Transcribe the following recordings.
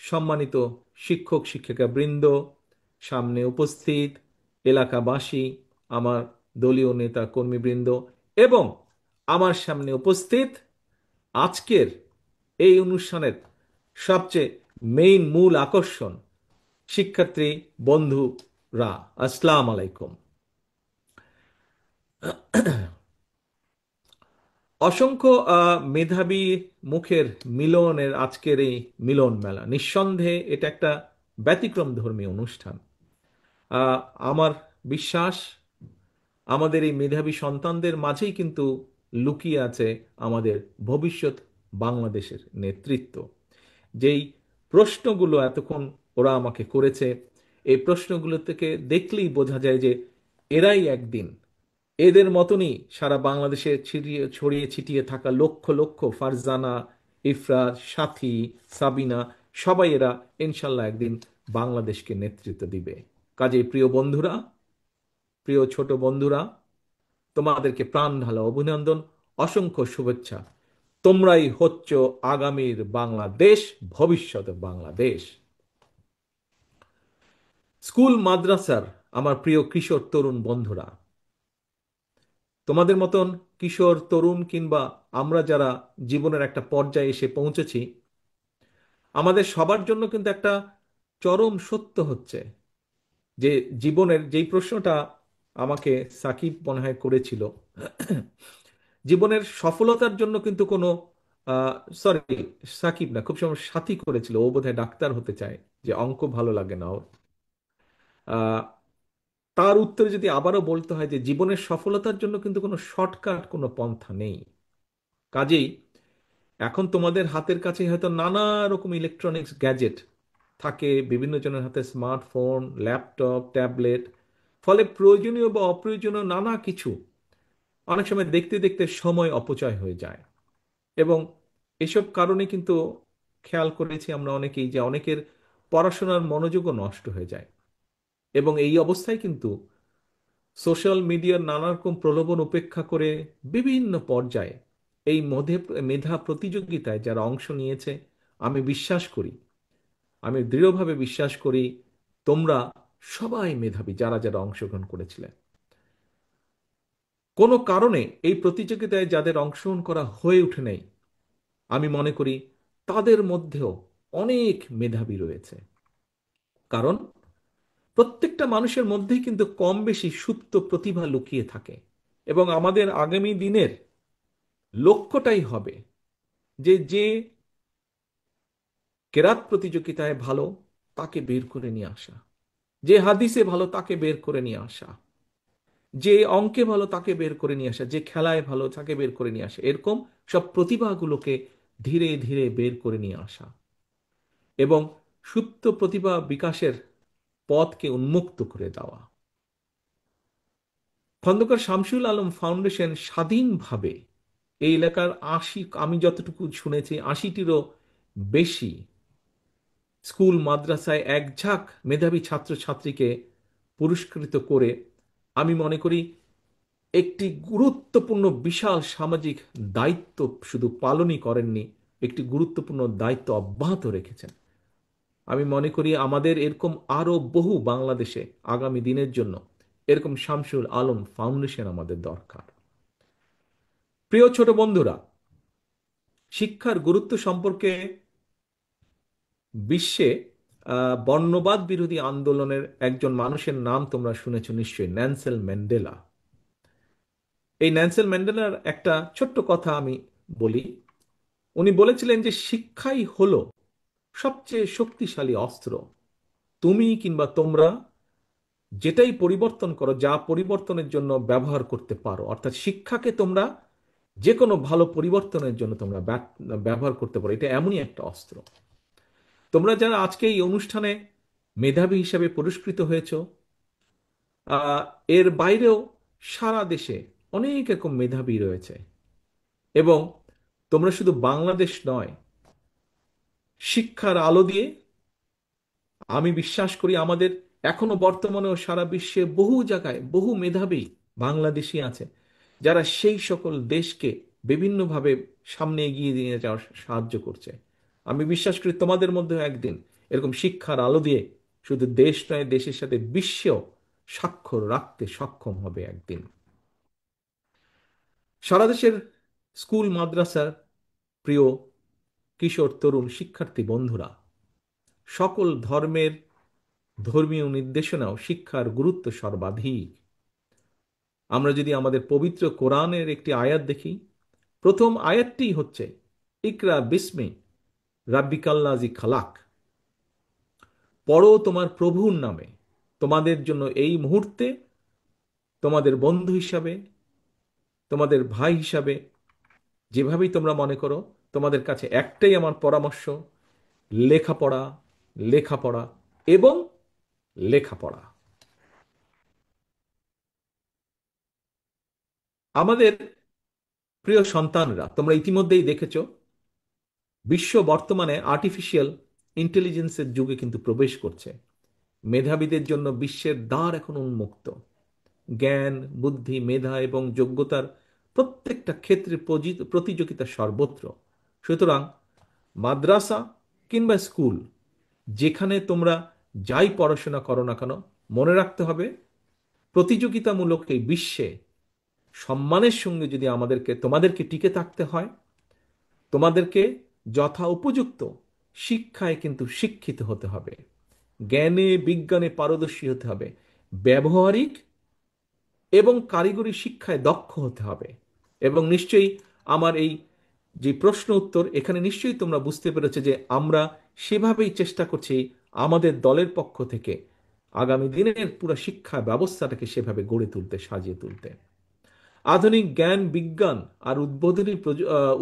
সম্মানিত শিক্ষক শিক্ষিকা বৃন্দ, সামনে উপস্থিত এলাকাবাসী, আমার দলীয় নেতা কর্মীবৃন্দ এবং আমার সামনে উপস্থিত আজকের এই অনুষ্ঠানের সবচেয়ে মূল আকর্ষণ শিক্ষার্থী বন্ধুরা, আসসালাম আলাইকুম। অসংখ্য মেধাবী মুখের মিলনের আজকের এই মিলন মেলা, নিঃসন্দেহে এটা একটা ব্যতিক্রম ধর্মী অনুষ্ঠান। আহ, আমার বিশ্বাস আমাদের এই মেধাবী সন্তানদের মাঝেই কিন্তু লুকিয়ে আছে আমাদের ভবিষ্যৎ বাংলাদেশের নেতৃত্ব। যেই প্রশ্নগুলো এতক্ষণ ওরা আমাকে করেছে, এই প্রশ্নগুলো থেকে দেখলেই বোঝা যায় যে এরাই একদিন এদের মতনই সারা বাংলাদেশে ছড়িয়ে ছিটিয়ে থাকা লক্ষ লক্ষ ফারজানা, ইফরাজ, সাথী, সাবিনা, সবাই এরা ইনশাল্লাহ একদিন বাংলাদেশকে নেতৃত্ব দিবে। কাজেই প্রিয় বন্ধুরা, প্রিয় ছোট বন্ধুরা, তোমাদেরকে প্রাণ ঢালা অভিনন্দন, অসংখ্য শুভেচ্ছা। তোমরাই হচ্ছ আগামীর বাংলাদেশ, ভবিষ্যতের বাংলাদেশ। স্কুল মাদ্রাসার আমার প্রিয় কিশোর তরুণ বন্ধুরা, তোমাদের মতন কিশোর তরুণ কিংবা আমরা যারা জীবনের একটা পর্যায়ে এসে পৌঁছেছি, আমাদের সবার জন্য কিন্তু একটা চরম সত্য হচ্ছে যে জীবনের যেই প্রশ্নটা আমাকে সাকিব মনে হয় করেছিল, জীবনের সফলতার জন্য কিন্তু কোনো সরি, সাকিব না, খুব সময় সাথী করেছিল, ও বোধহয় ডাক্তার হতে চায়, যে অঙ্ক ভালো লাগে না ওর। আহ, তার উত্তরে যদি আবারও বলতে হয় যে জীবনের সফলতার জন্য কিন্তু কোনো শর্টকাট, কোনো পন্থা নেই। কাজেই এখন তোমাদের হাতের কাছে হয়তো নানা রকম ইলেকট্রনিক্স গ্যাজেট থাকে, বিভিন্ন জনের হাতে স্মার্টফোন, ল্যাপটপ, ট্যাবলেট, ফলে প্রয়োজনীয় বা অপ্রয়োজনীয় নানা কিছু অনেক সময় দেখতে দেখতে সময় অপচয় হয়ে যায়। এবং এসব কারণে কিন্তু খেয়াল করেছি আমরা অনেকেই যে অনেকের পড়াশোনার মনোযোগও নষ্ট হয়ে যায়। এবং এই অবস্থায় কিন্তু সোশ্যাল মিডিয়ার নানা রকম প্রলোভন উপেক্ষা করে বিভিন্ন পর্যায়ে এই মেধা প্রতিযোগিতায় যারা অংশ নিয়েছে, আমি বিশ্বাস করি, আমি দৃঢ়ভাবে বিশ্বাস করি তোমরা সবাই মেধাবী যারা যারা অংশগ্রহণ করেছিলেন। কোনো কারণে এই প্রতিযোগিতায় যাদের অংশগ্রহণ করা হয়ে ওঠে নাই, আমি মনে করি তাদের মধ্যেও অনেক মেধাবী রয়েছে। কারণ প্রত্যেকটা মানুষের মধ্যেই কিন্তু কম বেশি সুপ্ত প্রতিভা লুকিয়ে থাকে। এবং আমাদের আগামী দিনের লক্ষ্যটাই হবে যে যে কেরাত প্রতিযোগিতায় ভালো তাকে বের করে নিয়ে আসা, যে হাদিসে ভালো তাকে বের করে নিয়ে আসা, যে অঙ্কে ভালো তাকে বের করে নিয়ে আসা, যে খেলায় ভালো তাকে বের করে নিয়ে আসা, এরকম সব প্রতিভাগুলোকে ধীরে ধীরে বের করে নিয়ে আসা এবং সুপ্ত প্রতিভা বিকাশের পথকে উন্মুক্ত করে দেওয়া। খন্দকার শামসুল আলম ফাউন্ডেশন স্বাধীনভাবে এই এলাকার আমি যতটুকু শুনেছি ৮০টিরও বেশি স্কুল মাদ্রাসায় এক ঝাঁক মেধাবী ছাত্রছাত্রীকে পুরস্কৃত করে, আমি মনে করি একটি গুরুত্বপূর্ণ বিশাল সামাজিক দায়িত্ব শুধু পালনই করেননি, একটি গুরুত্বপূর্ণ দায়িত্ব অব্যাহত রেখেছেন। আমি মনে করি আমাদের এরকম আরো বহু বাংলাদেশে আগামী দিনের জন্য এরকম শামসুল আলম ফাউন্ডেশন আমাদের দরকার। প্রিয় ছোট বন্ধুরা, শিক্ষার গুরুত্ব সম্পর্কে বিশ্বে বর্ণবাদ বিরোধী আন্দোলনের একজন মানুষের নাম তোমরা শুনেছ নিশ্চয়ই, ন্যানসেল ম্যান্ডেলা। এই ন্যানসেল ম্যান্ডেলার একটা ছোট্ট কথা আমি বলি। উনি বলেছিলেন যে শিক্ষাই হলো সবচেয়ে শক্তিশালী অস্ত্র। তুমি কিংবা তোমরা যেটাই পরিবর্তন করো, যা পরিবর্তনের জন্য ব্যবহার করতে পারো, অর্থাৎ শিক্ষাকে তোমরা যে কোনো ভালো পরিবর্তনের জন্য তোমরা ব্যবহার করতে পারো, এটা এমনই একটা অস্ত্র। তোমরা যারা আজকে এই অনুষ্ঠানে মেধাবী হিসেবে পুরস্কৃত হয়েছ, আহ, এর বাইরেও সারা দেশে অনেক রকম মেধাবী রয়েছে। এবং তোমরা শুধু বাংলাদেশ নয়, শিক্ষার আলো দিয়ে আমি বিশ্বাস করি আমাদের এখনো বর্তমানেও সারা বিশ্বে বহু জায়গায় বহু মেধাবী বাংলাদেশি আছে যারা সেই সকল দেশকে বিভিন্নভাবে সামনে এগিয়ে নিয়ে যাওয়ার সাহায্য করছে। আমি বিশ্বাস করি তোমাদের মধ্যেও একদিন এরকম শিক্ষার আলো দিয়ে শুধু দেশ নয়, দেশের সাথে বিশ্বেও স্বাক্ষর রাখতে সক্ষম হবে একদিন। সারা দেশের স্কুল মাদ্রাসার প্রিয় কিশোর তরুণ শিক্ষার্থী বন্ধুরা, সকল ধর্মের ধর্মীয় নির্দেশনাও শিক্ষার গুরুত্ব সর্বাধিক। আমরা যদি আমাদের পবিত্র কোরআনের একটি আয়াত দেখি, প্রথম আয়াতটি হচ্ছে ইকরা বিস্মি রাব্বিকাল্লাজি খালাক, পড়ো তোমার প্রভুর নামে। তোমাদের জন্য এই মুহূর্তে তোমাদের বন্ধু হিসাবে, তোমাদের ভাই হিসাবে, যেভাবেই তোমরা মনে করো, তোমাদের কাছে একটাই আমার পরামর্শ, লেখাপড়া, লেখাপড়া এবং লেখাপড়া। আমাদের প্রিয় সন্তানরা, তোমরা ইতিমধ্যেই দেখেছো, বিশ্ব বর্তমানে আর্টিফিশিয়াল ইন্টেলিজেন্সের যুগে কিন্তু প্রবেশ করছে। মেধাবীদের জন্য বিশ্বের দ্বার এখন উন্মুক্ত। জ্ঞান, বুদ্ধি, মেধা এবং যোগ্যতার প্রত্যেকটা ক্ষেত্রে প্রতিযোগিতা সর্বত্র। সুতরাং মাদ্রাসা কিংবা স্কুল, যেখানে তোমরা যাই পড়াশোনা করো না কেন, মনে রাখতে হবে প্রতিযোগিতামূলক এই বিশ্বে সম্মানের সঙ্গে যদি তোমাদেরকে টিকে থাকতে হয়, তোমাদেরকে যথা উপযুক্ত শিক্ষায় কিন্তু শিক্ষিত হতে হবে, জ্ঞানে বিজ্ঞানে পারদর্শী হতে হবে, ব্যবহারিক এবং কারিগরি শিক্ষায় দক্ষ হতে হবে। এবং নিশ্চয়ই আমার এই যে প্রশ্ন উত্তর, এখানে নিশ্চয়ই তোমরা বুঝতে পেরেছো যে আমরা সেভাবেই চেষ্টা করছি আমাদের দলের পক্ষ থেকে আগামী দিনের পুরো শিক্ষা ব্যবস্থাটাকে সেভাবে গড়ে তুলতে, সাজিয়ে তুলতে। আধুনিক জ্ঞান বিজ্ঞান আর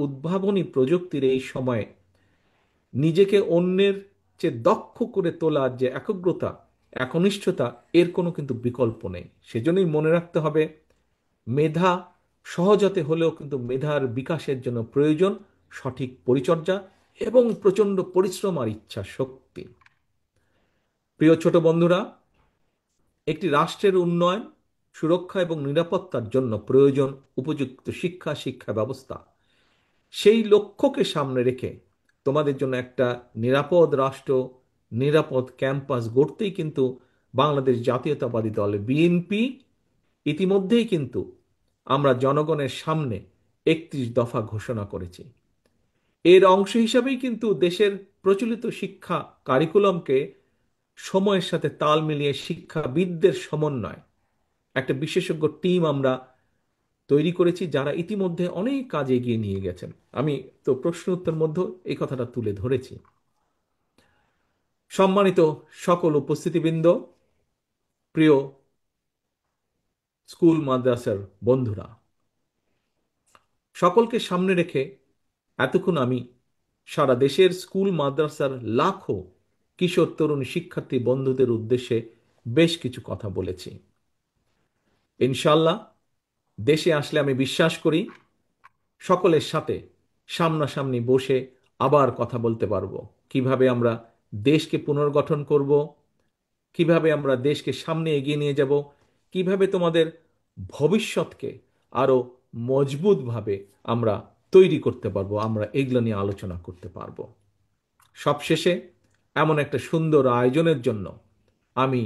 উদ্ভাবনী প্রযুক্তির এই সময়ে নিজেকে অন্যের চেয়ে দক্ষ করে তোলার যে একগ্রতা, একনিষ্ঠতা, এর কোনো কিন্তু বিকল্প নেই। সেজন্যই মনে রাখতে হবে, মেধা সহজতে হলেও কিন্তু মেধার বিকাশের জন্য প্রয়োজন সঠিক পরিচর্যা এবং প্রচণ্ড পরিশ্রম আর ইচ্ছা শক্তি। প্রিয় ছোট বন্ধুরা, একটি রাষ্ট্রের উন্নয়ন, সুরক্ষা এবং নিরাপত্তার জন্য প্রয়োজন উপযুক্ত শিক্ষা, শিক্ষা ব্যবস্থা। সেই লক্ষ্যকে সামনে রেখে তোমাদের জন্য একটা নিরাপদ রাষ্ট্র, নিরাপদ ক্যাম্পাস গড়তেই কিন্তু বাংলাদেশ জাতীয়তাবাদী দল বিএনপি ইতিমধ্যেই কিন্তু আমরা জনগণের সামনে 31 দফা ঘোষণা করেছি। এর অংশ হিসাবেই কিন্তু দেশের প্রচলিত শিক্ষা কারিকুলামকে সময়ের সাথে তাল মিলিয়ে শিক্ষাবিদদের সমন্বয় একটা বিশেষজ্ঞ টিম আমরা তৈরি করেছি, যারা ইতিমধ্যে অনেক কাজ এগিয়ে নিয়ে গেছেন। আমি তো প্রশ্ন উত্তর মধ্যে এই কথাটা তুলে ধরেছি। সম্মানিত সকল উপস্থিতিবৃন্দ, প্রিয় স্কুল মাদ্রাসার বন্ধুরা, সকলকে সামনে রেখে এতক্ষণ আমি সারা দেশের স্কুল মাদ্রাসার লাখো কিশোর তরুণ শিক্ষার্থী বন্ধুদের উদ্দেশ্যে বেশ কিছু কথা বলেছি। ইনশাল্লাহ দেশে আসলে আমি বিশ্বাস করি সকলের সাথে সামনাসামনি বসে আবার কথা বলতে পারবো, কিভাবে আমরা দেশকে পুনর্গঠন করব, কিভাবে আমরা দেশকে সামনে এগিয়ে নিয়ে যাব, কিভাবে তোমাদের ভবিষ্যৎকে আরো মজবুতভাবে আমরা তৈরি করতে পারবো, আমরা এগুলো নিয়ে আলোচনা করতে পারবো। সবশেষে এমন একটা সুন্দর আয়োজনের জন্য আমি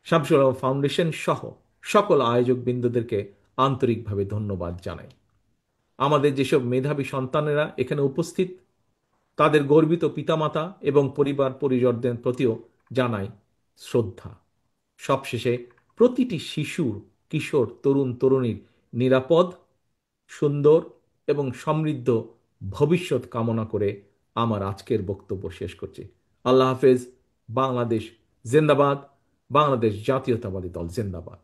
শামসুল আলম ফাউন্ডেশন সহ সকল আয়োজক বিন্দুদেরকে আন্তরিকভাবে ধন্যবাদ জানাই। আমাদের যেসব মেধাবী সন্তানেরা এখানে উপস্থিত, তাদের গর্বিত পিতামাতা এবং পরিবার পরিজনদের প্রতিও জানাই শ্রদ্ধা। সবশেষে প্রতিটি শিশুর, কিশোর, তরুণ তরুণীর নিরাপদ, সুন্দর এবং সমৃদ্ধ ভবিষ্যৎ কামনা করে আমার আজকের বক্তব্য শেষ করছি। আল্লাহ হাফেজ। বাংলাদেশ জিন্দাবাদ। বাংলাদেশ জাতীয়তাবাদী দল জিন্দাবাদ।